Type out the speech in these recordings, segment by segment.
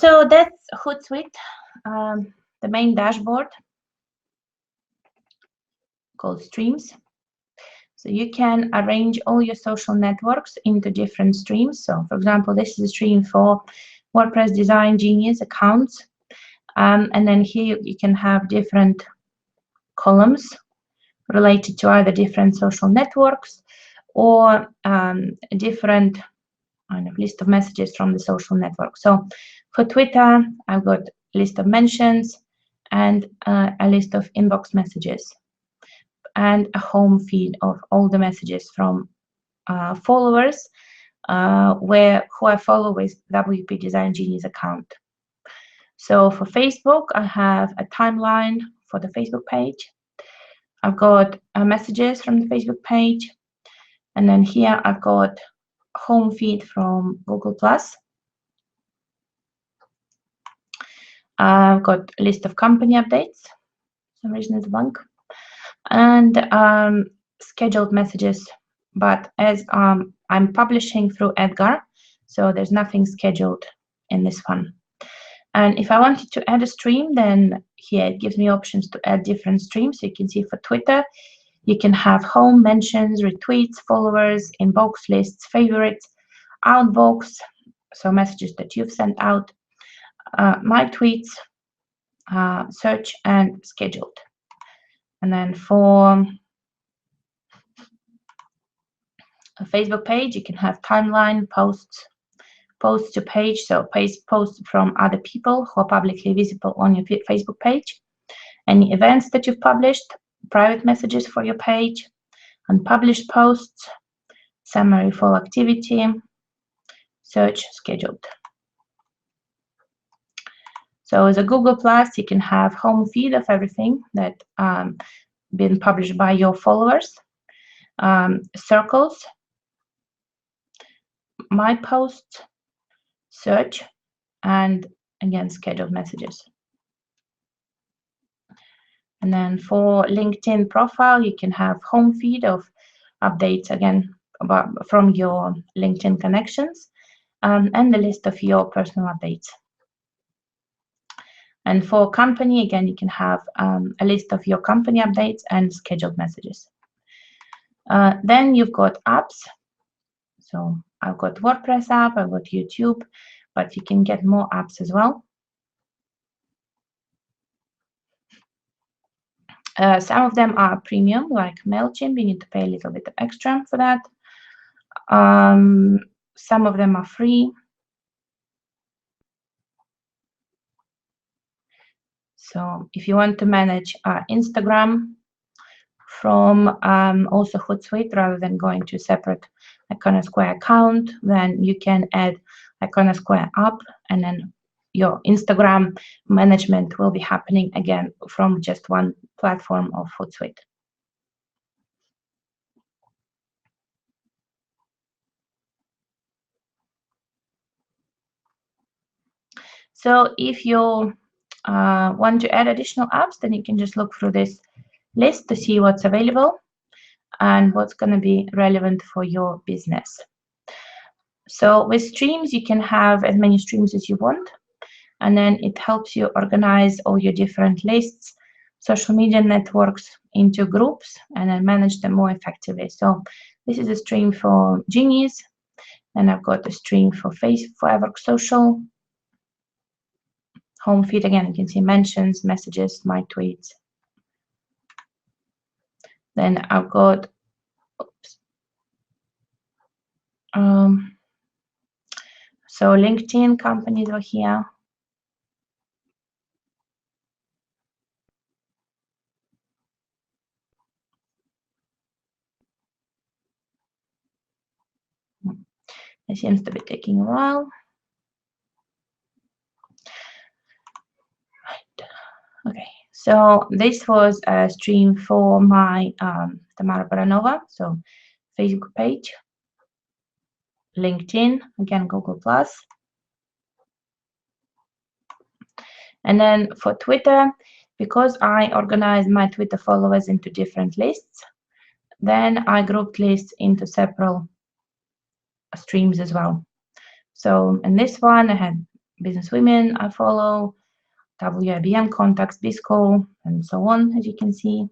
So that's HootSuite, the main dashboard called Streams. So you can arrange all your social networks into different streams. So for example, this is a stream for WordPress Design Genius accounts. And then here you can have different columns related to either different social networks or a different kind of list of messages from the social network. So for Twitter, I've got a list of mentions and a list of inbox messages and a home feed of all the messages from followers who I follow with WP Design Genius account. So for Facebook, I have a timeline for the Facebook page. I've got messages from the Facebook page. And then here I've got home feed from Google+. I've got a list of company updates. For some reason it's blank. And scheduled messages. But as I'm publishing through Edgar, so there's nothing scheduled in this one. And if I wanted to add a stream, then here it gives me options to add different streams. So you can see for Twitter, you can have home, mentions, retweets, followers, inbox lists, favorites, outbox, so messages that you've sent out, my tweets, search, and scheduled. And then for a Facebook page, you can have timeline, posts to page, so posts from other people who are publicly visible on your Facebook page, any events that you've published, private messages for your page, unpublished posts, summary for activity, search, scheduled. So as a Google+, you can have home feed of everything that been published by your followers, circles, my posts, search, and again, scheduled messages. And then for LinkedIn profile, you can have home feed of updates, again, from your LinkedIn connections, and the list of your personal updates. And for company, again, you can have a list of your company updates and scheduled messages. Then you've got apps. So I've got WordPress app, I've got YouTube, but you can get more apps as well. Some of them are premium, like MailChimp. You need to pay a little bit extra for that. Some of them are free. So if you want to manage Instagram from also HootSuite rather than going to a separate Iconosquare account, then you can add Iconosquare app, and then your Instagram management will be happening again from just one platform of HootSuite. So if you want to add additional apps, then you can just look through this list to see what's available and what's going to be relevant for your business. So with streams, you can have as many streams as you want, and then it helps you organize all your different lists, social media networks into groups, and then manage them more effectively. So this is a stream for Genius, and I've got a stream for Everk Social. Home feed, again, you can see mentions, messages, my tweets. Then I've got, so LinkedIn companies are here. It seems to be taking a while. Right. Okay, so this was a stream for my Tamara Baranova, so Facebook page, LinkedIn, again, Google+. And then for Twitter, because I organize my Twitter followers into different lists, then I grouped lists into several streams as well. So in this one, I had business women I follow, WIBM contacts, BISCO, and so on, as you can see.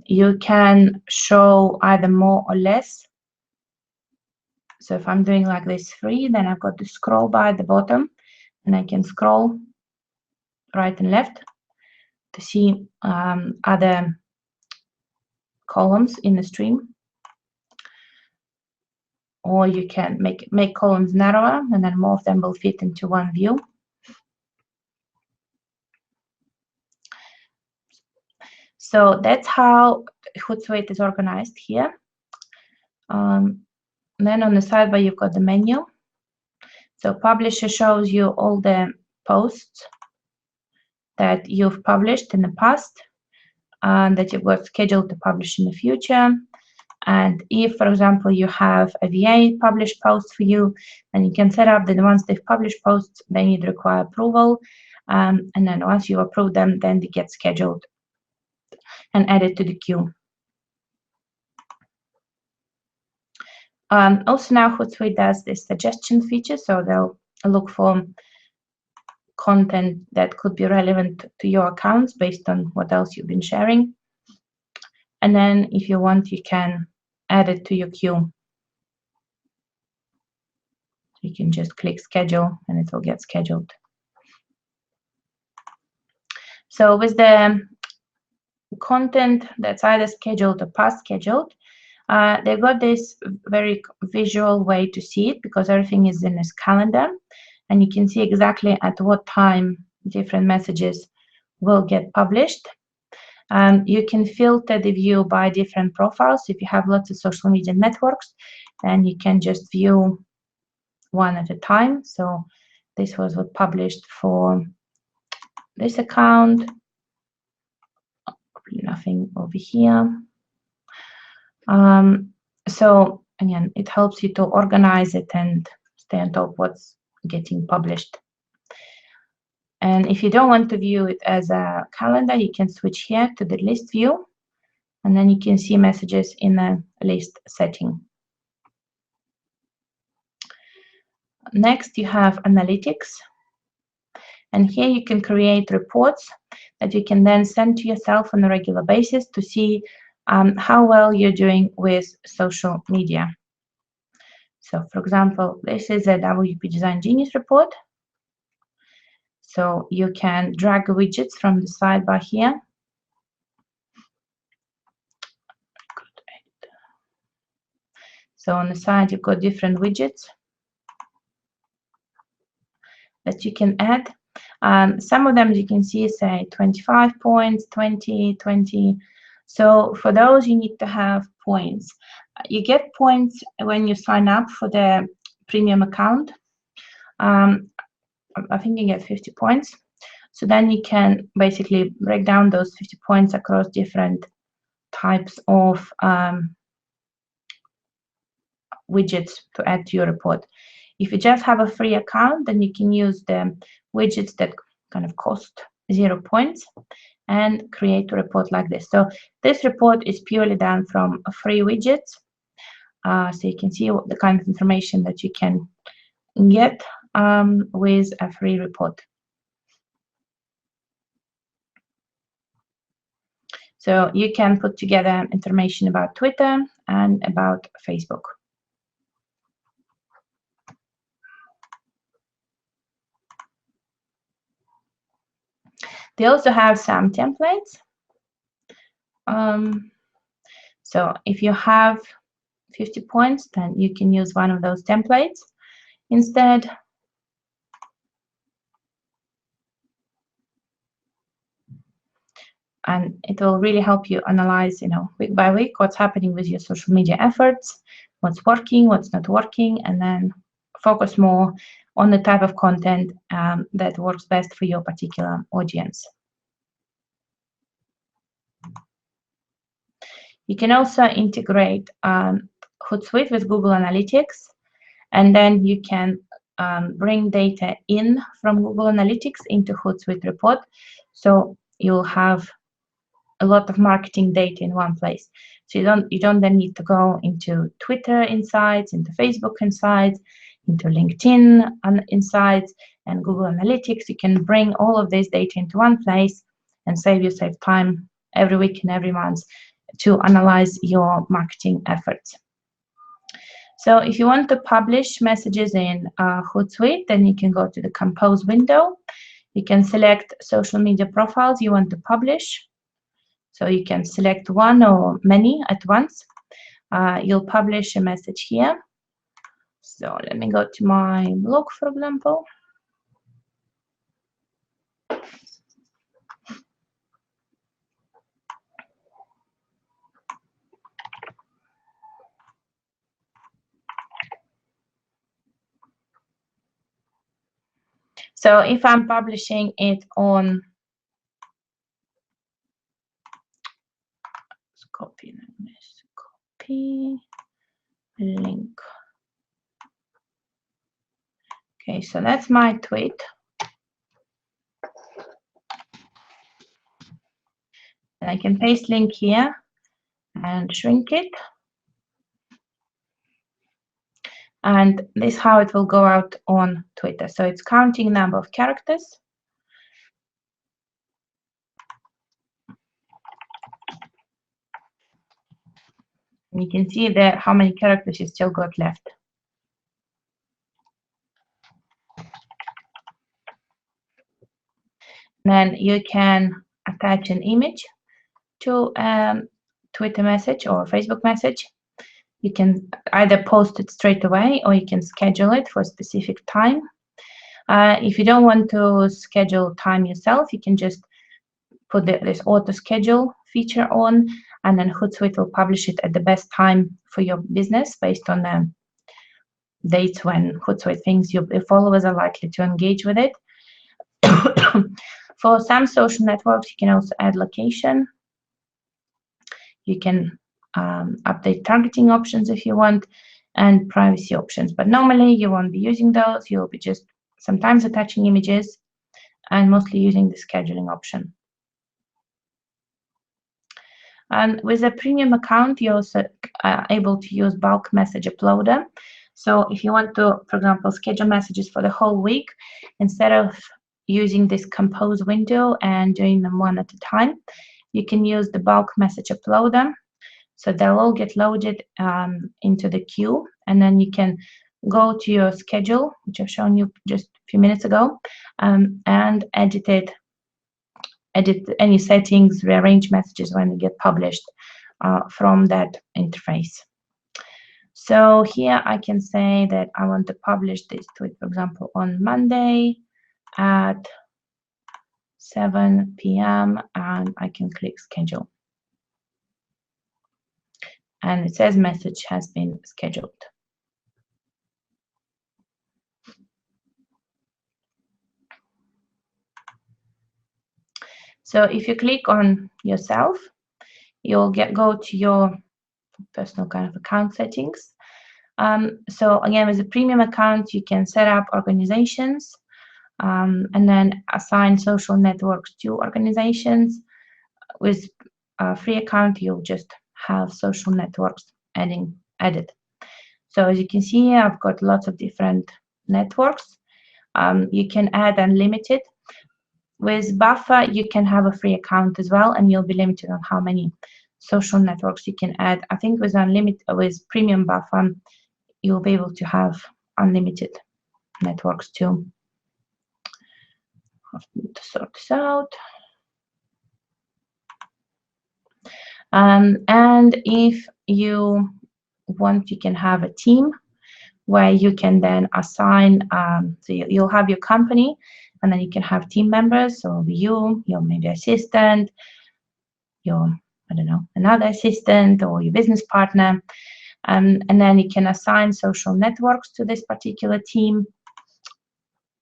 You can show either more or less. So if I'm doing like this 3, then I've got the scroll bar at the bottom, and I can scroll right and left to see other columns in the stream. Or you can make columns narrower, and then more of them will fit into one view. So that's how HootSuite is organized here. Then on the sidebar, you've got the menu. So Publisher shows you all the posts that you've published in the past and that you've got scheduled to publish in the future. And if, for example, you have a VA published posts for you, then you can set up that once they've published posts, they need to require approval. And then once you approve them, then they get scheduled and added to the queue. Also now HootSuite does this suggestion feature, so they'll look for content that could be relevant to your accounts based on what else you've been sharing. And then if you want, you can add it to your queue. You can just click schedule and it will get scheduled. So with the content that's either scheduled or past scheduled, they've got this very visual way to see it because everything is in this calendar, and you can see exactly at what time different messages will get published. You can filter the view by different profiles. If you have lots of social media networks, then you can just view one at a time. So this was what published for this account. Probably nothing over here. So again, it helps you to organize it and stay on top of what's getting published. And if you don't want to view it as a calendar, you can switch here to the list view, and then you can see messages in a list setting. Next, you have analytics. And here you can create reports that you can then send to yourself on a regular basis to see how well you're doing with social media. So for example, this is a WP Design Genius report. So you can drag widgets from the sidebar here. So on the side, you've got different widgets that you can add. Some of them you can see say 25 points, 20, 20. So for those, you need to have points. You get points when you sign up for the premium account. I think you get 50 points. So then you can basically break down those 50 points across different types of widgets to add to your report. If you just have a free account, then you can use the widgets that kind of cost 0 points and create a report like this. So this report is purely done from free widgets. So you can see the kind of information that you can get with a free report. So you can put together information about Twitter and about Facebook. They also have some templates. So if you have 50 points, then you can use one of those templates instead. And it will really help you analyze, week by week, what's happening with your social media efforts, what's working, what's not working, and then focus more on the type of content that works best for your particular audience. You can also integrate HootSuite with Google Analytics, and then you can bring data in from Google Analytics into HootSuite report. So you'll have a lot of marketing data in one place. So you don't then need to go into Twitter insights, into Facebook insights. into LinkedIn Insights and Google Analytics. You can bring all of this data into one place and save yourself time every week and every month to analyze your marketing efforts. So if you want to publish messages in HootSuite, then you can go to the Compose window. You can select social media profiles you want to publish. So you can select one or many at once. You'll publish a message here. So let me go to my blog, for example. So if I'm publishing it on, let's copy link. Okay, so that's my tweet. And I can paste link here and shrink it. And this is how it will go out on Twitter. So it's counting number of characters. And you can see there how many characters you still got left. Then you can attach an image to a Twitter message or Facebook message. You can either post it straight away or you can schedule it for a specific time. If you don't want to schedule time yourself, you can just put this auto schedule feature on, and then HootSuite will publish it at the best time for your business based on the dates when HootSuite thinks your followers are likely to engage with it. For some social networks, you can also add location. You can update targeting options if you want, and privacy options. But normally you won't be using those. You'll be just sometimes attaching images and mostly using the scheduling option. And with a premium account, you're also able to use bulk message uploader. So if you want to, for example, schedule messages for the whole week, instead of using this Compose window and doing them one at a time, you can use the bulk message uploader. So they'll all get loaded into the queue, and then you can go to your schedule, which I've shown you just a few minutes ago, and edit any settings, rearrange messages when they get published from that interface. So here I can say that I want to publish this tweet, for example, on Monday at 7 p.m. and I can click schedule. And it says message has been scheduled. So if you click on yourself, you'll go to your personal kind of account settings. So again, with a premium account, you can set up organizations and then assign social networks to organizations. With a free account, you'll just have social networks added. So as you can see here, I've got lots of different networks. You can add unlimited. With Buffer, you can have a free account as well, and you'll be limited on how many social networks you can add. I think with premium Buffer, you'll be able to have unlimited networks too. I have to sort this out. And if you want, you can have a team where you can then assign, so you'll have your company, and then you can have team members, so your maybe assistant, your, I don't know, another assistant or your business partner, and then you can assign social networks to this particular team,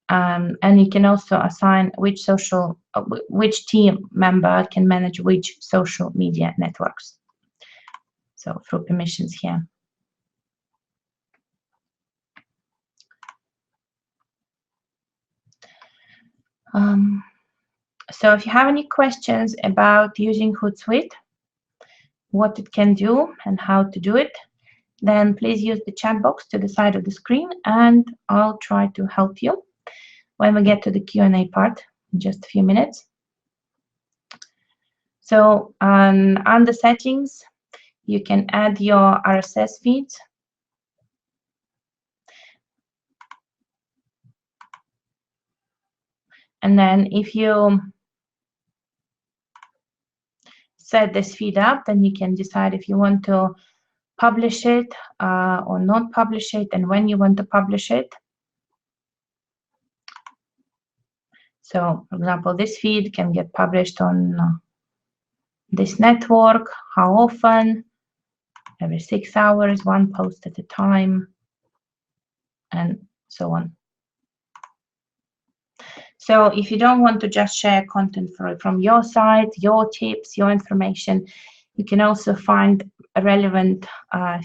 and you can also assign which team member can manage which social media networks. So through permissions here. So if you have any questions about using HootSuite, what it can do and how to do it, then please use the chat box to the side of the screen, and I'll try to help you when we get to the Q&A part in just a few minutes. So under settings, you can add your RSS feeds. And then if you set this feed up, then you can decide if you want to publish it or not publish it, and when you want to publish it. So, for example, this feed can get published on this network, how often, every 6 hours, one post at a time, and so on. So if you don't want to just share content from your site, your tips, your information, you can also find relevant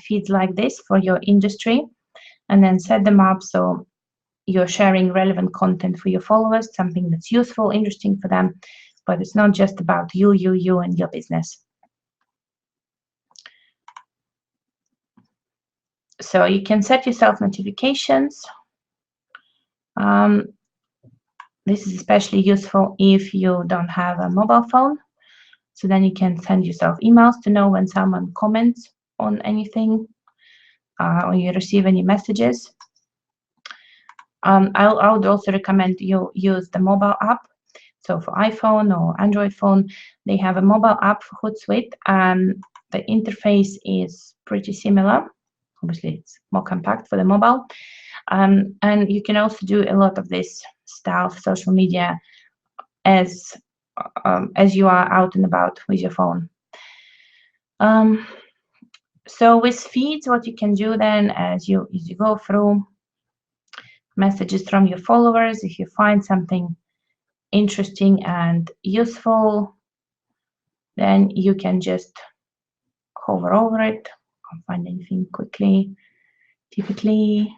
feeds like this for your industry, and then set them up so you're sharing relevant content for your followers, something that's useful, interesting for them, but it's not just about you and your business. So you can set yourself notifications. This is especially useful if you don't have a mobile phone. So then you can send yourself emails to know when someone comments on anything or you receive any messages. I would also recommend you use the mobile app. So for iPhone or Android phone, they have a mobile app for HootSuite. The interface is pretty similar. Obviously, it's more compact for the mobile. And you can also do a lot of this stuff, social media, as you are out and about with your phone. So with feeds, what you can do then as you go through messages from your followers, if you find something interesting and useful, then you can just hover over it. Can't find anything quickly, typically.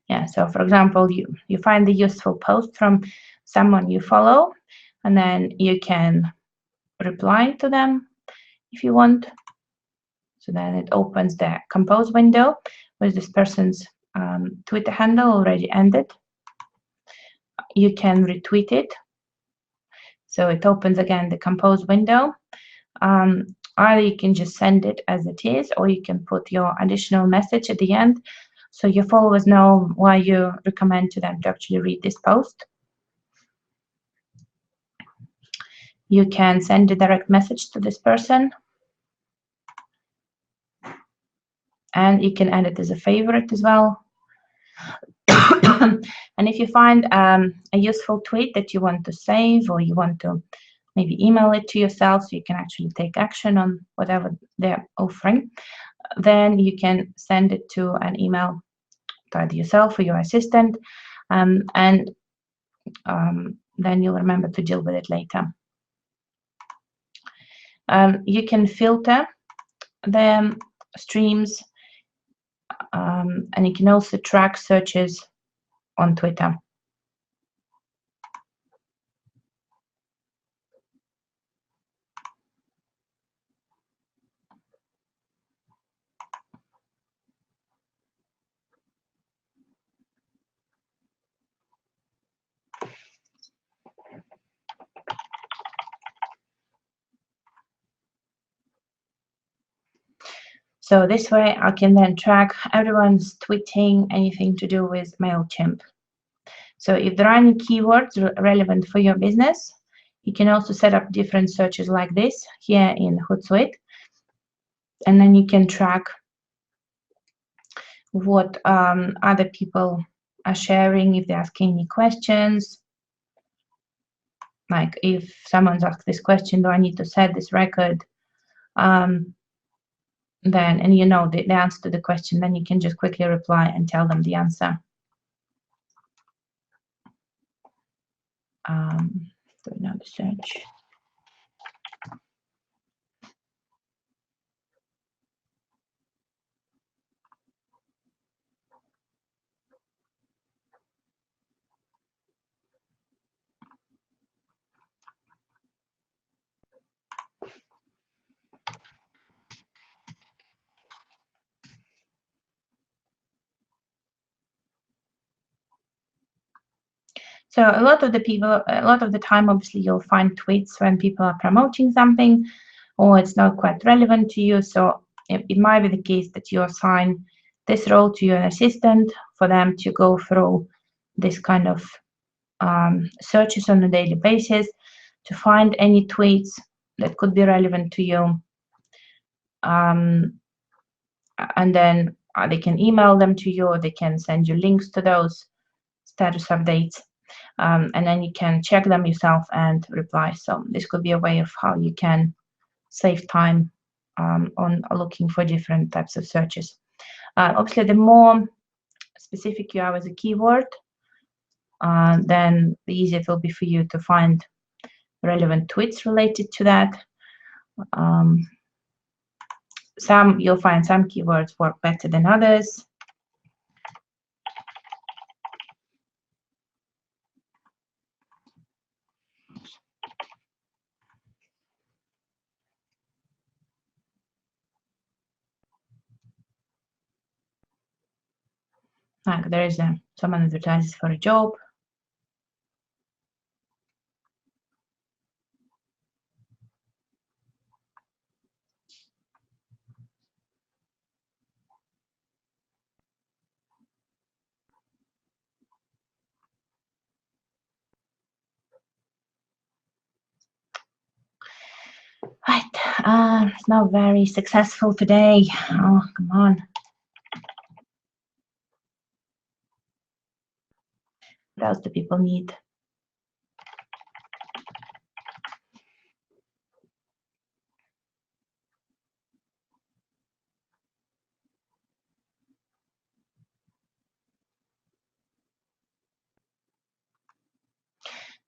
Yeah, so for example, you find the useful post from someone you follow, and then you can reply to them if you want. So then it opens the compose window with this person's Twitter handle already ended. You can retweet it. So it opens again the compose window. Either you can just send it as it is, or you can put your additional message at the end so your followers know why you recommend to them to actually read this post. You can send a direct message to this person, and you can add it as a favorite as well. And if you find a useful tweet that you want to save, or you want to maybe email it to yourself so you can actually take action on whatever they're offering, then you can send it to an email to either yourself or your assistant, and then you'll remember to deal with it later. You can filter the streams, and you can also track searches on Twitter. So this way I can then track everyone's tweeting anything to do with MailChimp. So if there are any keywords relevant for your business, you can also set up different searches like this here in HootSuite. And then you can track what other people are sharing, if they're asking any questions. Like if someone's asked this question, do I need to set this record? Then, and you know the answer to the question, then you can just quickly reply and tell them the answer. Do another search. So a lot of the time, obviously, you'll find tweets when people are promoting something, or it's not quite relevant to you. So it might be the case that you assign this role to your assistant for them to go through this kind of searches on a daily basis to find any tweets that could be relevant to you. And then they can email them to you, or they can send you links to those status updates. And then you can check them yourself and reply. So this could be a way of how you can save time on looking for different types of searches. Obviously, the more specific you are with a keyword, then the easier it will be for you to find relevant tweets related to that. You'll find some keywords work better than others. Like there is someone advertises for a job. Right, it's not very successful today. Oh, come on. What else do people need?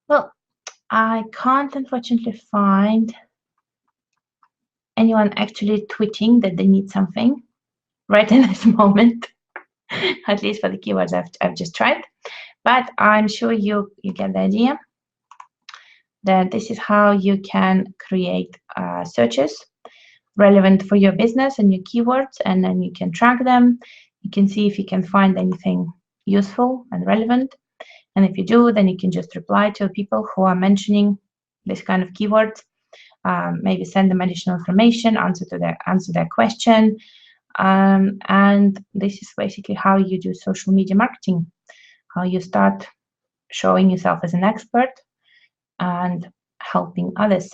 Well, I can't unfortunately find anyone actually tweeting that they need something right in this moment, at least for the keywords I've just tried. But I'm sure you get the idea that this is how you can create searches relevant for your business and your keywords, and then you can track them. You can see if you can find anything useful and relevant. And if you do, then you can just reply to people who are mentioning this kind of keywords. Maybe send them additional information, answer their question. And this is basically how you do social media marketing, how you start showing yourself as an expert and helping others.